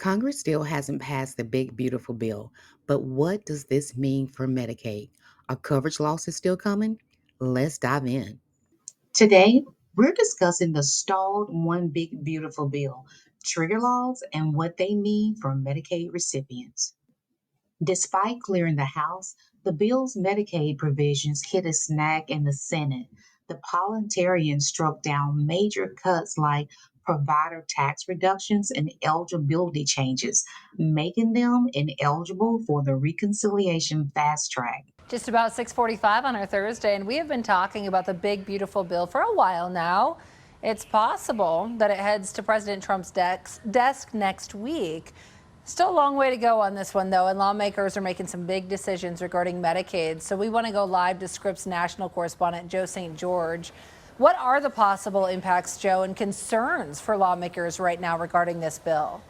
Congress still hasn't passed the big, beautiful bill, but what does this mean for Medicaid? Are coverage losses still coming? Let's dive in. Today, we're discussing the stalled One Big Beautiful Bill, trigger laws, and what they mean for Medicaid recipients. Despite clearing the House, the bill's Medicaid provisions hit a snag in the Senate. The parliamentarians struck down major cuts like provider tax reductions and eligibility changes, making them ineligible for the reconciliation fast track. Just about 6:45 on our Thursday, and we have been talking about the big, beautiful bill for a while now. It's possible that it heads to President Trump's desk next week. Still a long way to go on this one, though, and lawmakers are making some big decisions regarding Medicaid. So we want to go live to Scripps national correspondent Joe St. George. What are the possible impacts, Joe, and concerns for lawmakers right now regarding this bill?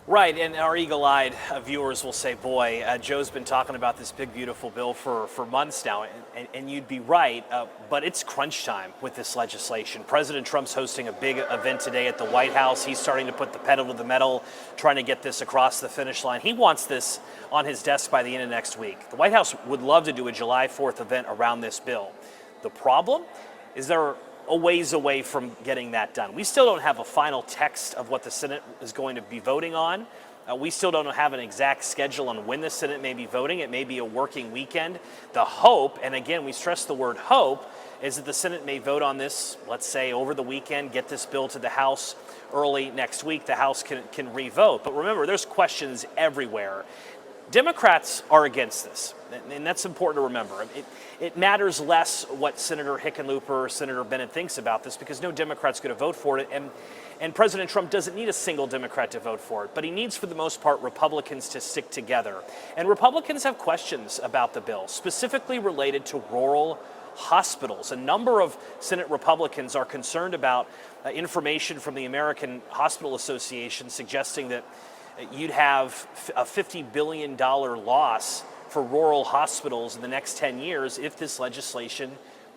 Right, and our eagle-eyed viewers will say, boy, Joe's been talking about this big, beautiful bill for months now, and you'd be right, but it's crunch time with this legislation. President Trump's hosting a big event today at the White House. He's starting to put the pedal to the metal, trying to get this across the finish line. He wants this on his desk by the end of next week. The White House would love to do a July 4th event around this bill. The problem is they're a ways away from getting that done. We still don't have a final text of what the Senate is going to be voting on. We still don't have an exact schedule on when the Senate may be voting. It may be a working weekend. The hope, and again, we stress the word hope, is that the Senate may vote on this, let's say, over the weekend, get this bill to the House early next week. The House can re-vote. But remember, there's questions everywhere. Democrats are against this, and that's important to remember. It matters less what Senator Hickenlooper or Senator Bennett thinks about this because no Democrat's going to vote for it, and President Trump doesn't need a single Democrat to vote for it, but he needs, for the most part, Republicans to stick together. And Republicans have questions about the bill, specifically related to rural hospitals. A number of Senate Republicans are concerned about information from the American Hospital Association suggesting that you'd have a $50 billion loss for rural hospitals in the next 10 years if this legislation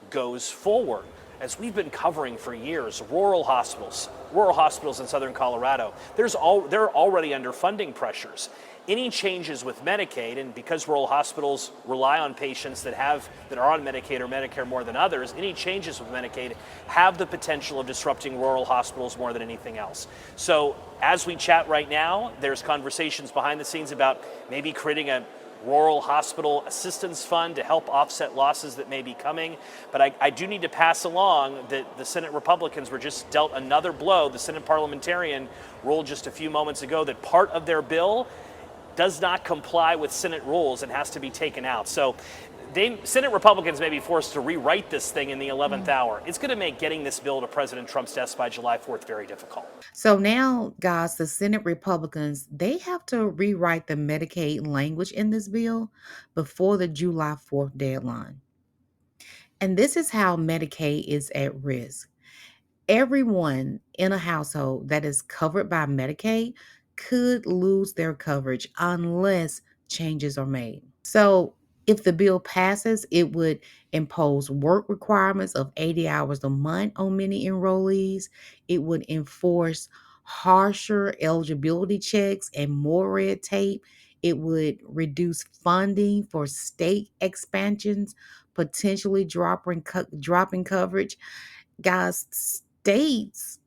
goes forward. As we've been covering for years, rural hospitals in southern Colorado, they're already under funding pressures. Any changes with Medicaid, and because rural hospitals rely on patients that are on Medicaid or Medicare more than others, any changes with Medicaid have the potential of disrupting rural hospitals more than anything else. So as we chat right now, there's conversations behind the scenes about maybe creating a rural hospital assistance fund to help offset losses that may be coming. But I do need to pass along that the Senate Republicans were just dealt another blow. The Senate parliamentarian ruled just a few moments ago that part of their bill does not comply with Senate rules and has to be taken out. So Senate Republicans may be forced to rewrite this thing in the 11th hour. It's going to make getting this bill to President Trump's desk by July 4th very difficult. So now, guys, the Senate Republicans, they have to rewrite the Medicaid language in this bill before the July 4th deadline. And this is how Medicaid is at risk. Everyone in a household that is covered by Medicaid could lose their coverage unless changes are made. So, if the bill passes, it would impose work requirements of 80 hours a month on many enrollees. It would enforce harsher eligibility checks and more red tape. It would reduce funding for state expansions, potentially dropping coverage. Guys, states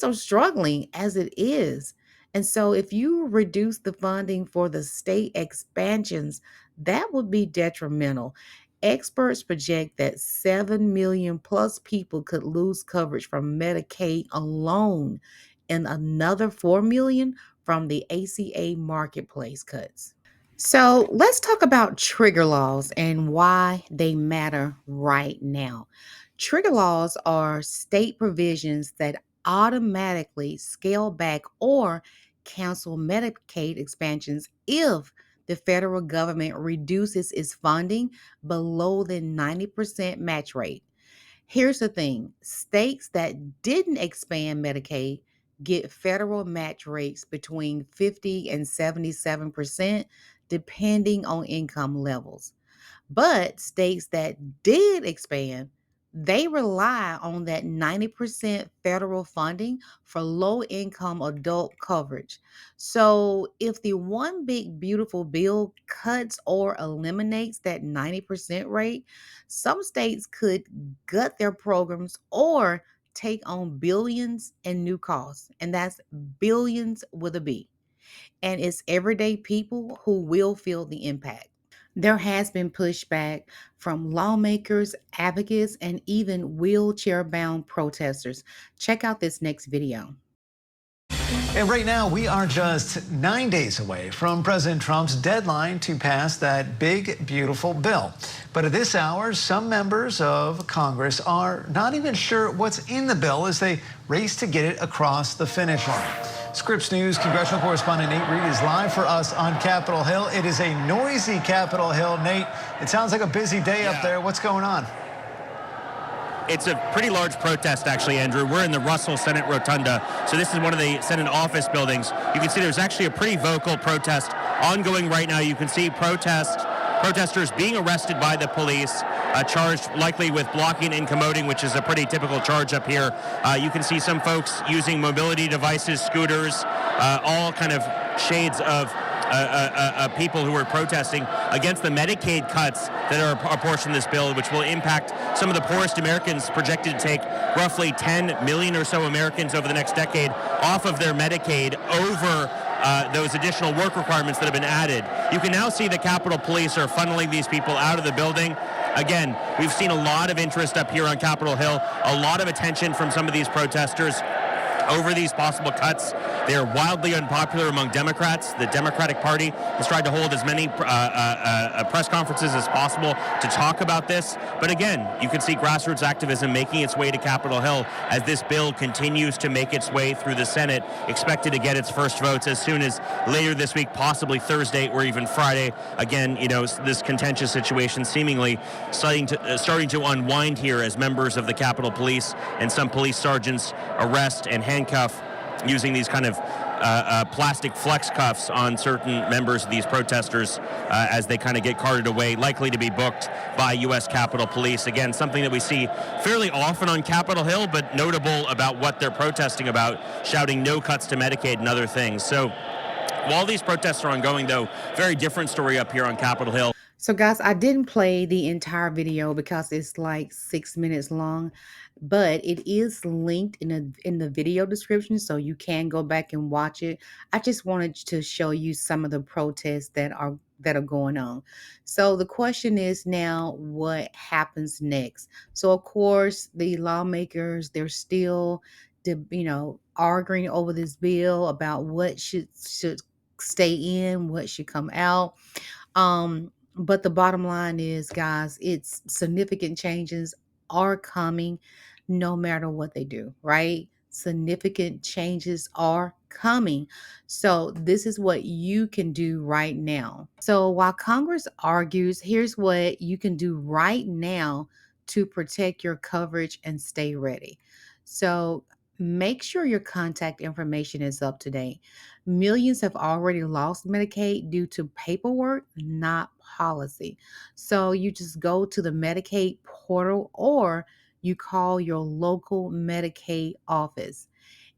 are struggling as it is. And so if you reduce the funding for the state expansions, that would be detrimental. Experts project that 7 million plus people could lose coverage from Medicaid alone and another 4 million from the ACA marketplace cuts. So let's talk about trigger laws and why they matter right now. Trigger laws are state provisions that automatically scale back or cancel Medicaid expansions if the federal government reduces its funding below the 90% match rate. Here's the thing, states that didn't expand Medicaid get federal match rates between 50 and 77%, depending on income levels. But states that did expand, They rely on that 90% federal funding for low income adult coverage. So, if the one big beautiful bill cuts or eliminates that 90% rate, some states could gut their programs or take on billions in new costs. And that's billions with a B. And it's everyday people who will feel the impact. There has been pushback from lawmakers, advocates, and even wheelchair bound protesters. Check out this next video. And right now, we are just 9 days away from President Trump's deadline to pass that big, beautiful bill. But at this hour, some members of Congress are not even sure what's in the bill as they race to get it across the finish line. Scripps News congressional correspondent Nate Reed is live for us on Capitol Hill. It is a noisy Capitol Hill. Nate, it sounds like a busy day up there. What's going on? It's a pretty large protest, actually, Andrew. We're in the Russell Senate Rotunda, so this is one of the Senate office buildings. You can see there's actually a pretty vocal protest ongoing right now. You can see protesters being arrested by the police, charged likely with blocking and incommoding, which is a pretty typical charge up here. You can see some folks using mobility devices, scooters, all kind of shades of people who are protesting against the Medicaid cuts that are a portion of this bill, which will impact some of the poorest Americans, projected to take roughly 10 million or so Americans over the next decade off of their Medicaid over those additional work requirements that have been added. You can now see the Capitol Police are funneling these people out of the building. Again, we've seen a lot of interest up here on Capitol Hill, a lot of attention from some of these protesters over these possible cuts. They are wildly unpopular among Democrats. The Democratic Party has tried to hold as many press conferences as possible to talk about this. But again, you can see grassroots activism making its way to Capitol Hill as this bill continues to make its way through the Senate, expected to get its first votes as soon as later this week, possibly Thursday or even Friday. Again, you know, this contentious situation seemingly starting to unwind here as members of the Capitol Police and some police sergeants arrest and handcuff using these kind of plastic flex cuffs on certain members of these protesters as they kind of get carted away, likely to be booked by U.S. Capitol Police. Again, something that we see fairly often on Capitol Hill, but notable about what they're protesting about, shouting no cuts to Medicaid and other things. So while these protests are ongoing, though, very different story up here on Capitol Hill. So, guys, I didn't play the entire video because it's like 6 minutes long, but it is linked in the video description, so you can go back and watch it. I just wanted to show you some of the protests that are going on. So the question is now, what happens next? So, of course, the lawmakers, they're still, arguing over this bill about what should stay in, what should come out. But the bottom line is, guys, it's significant changes are coming no matter what they do, right? Significant changes are coming. So, this is what you can do right now. So, while Congress argues, here's what you can do right now to protect your coverage and stay ready. So, make sure your contact information is up to date. Millions have already lost Medicaid due to paperwork, not policy. So you just go to the Medicaid portal or you call your local Medicaid office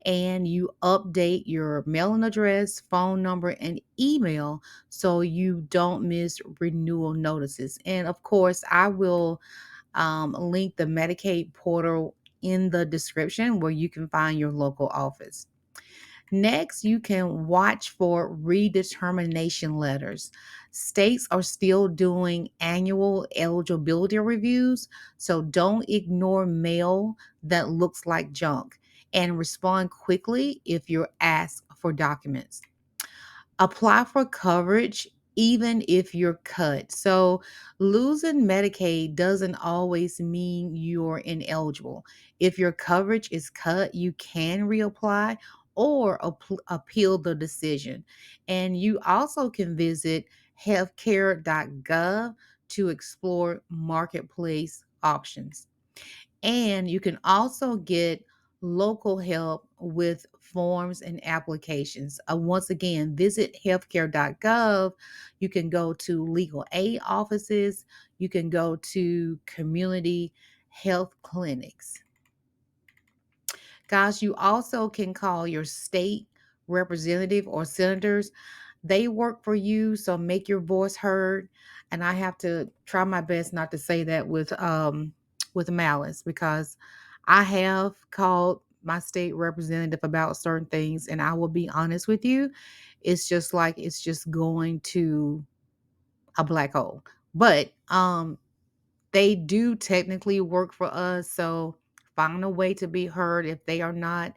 and you update your mailing address, phone number, and email so you don't miss renewal notices. And of course, I will link the Medicaid portal in the description where you can find your local office. Next, you can watch for redetermination letters. States are still doing annual eligibility reviews, so don't ignore mail that looks like junk and respond quickly if you're asked for documents. Apply for coverage even if you're cut. So, losing Medicaid doesn't always mean you're ineligible. If your coverage is cut, you can reapply or appeal the decision. And you also can visit healthcare.gov to explore marketplace options. And you can also get local help with forms and applications. Once again, visit healthcare.gov. You can go to legal aid offices. You can go to community health clinics. Guys, you also can call your state representative or senators. They work for you, so make your voice heard. And I have to try my best not to say that with malice, because I have called my state representative about certain things, and I will be honest with you, it's just like it's just going to a black hole. But they do technically work for us, so find a way to be heard if they are not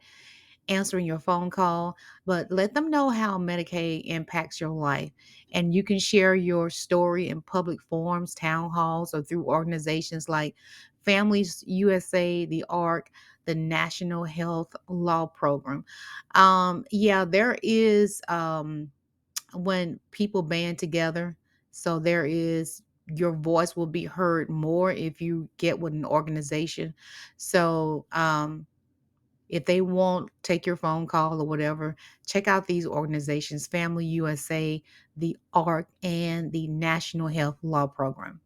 answering your phone call, but let them know how Medicaid impacts your life. And you can share your story in public forums, town halls, or through organizations like Families USA, the ARC, the National Health Law Program. Yeah, there is when people band together. So there is your voice will be heard more if you get with an organization. So if they won't take your phone call or whatever, check out these organizations: Family USA, the ARC, and the National Health Law Program.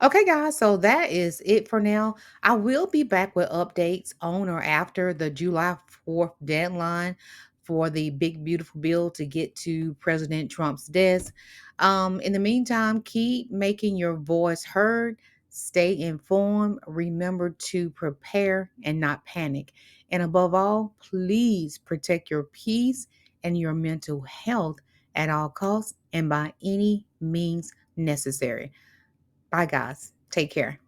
Okay, guys, so that is it for now. I will be back with updates on or after the July 4th deadline for the big, beautiful bill to get to President Trump's desk. In the meantime, keep making your voice heard, stay informed, remember to prepare and not panic. And above all, please protect your peace and your mental health at all costs and by any means necessary. Bye, guys. Take care.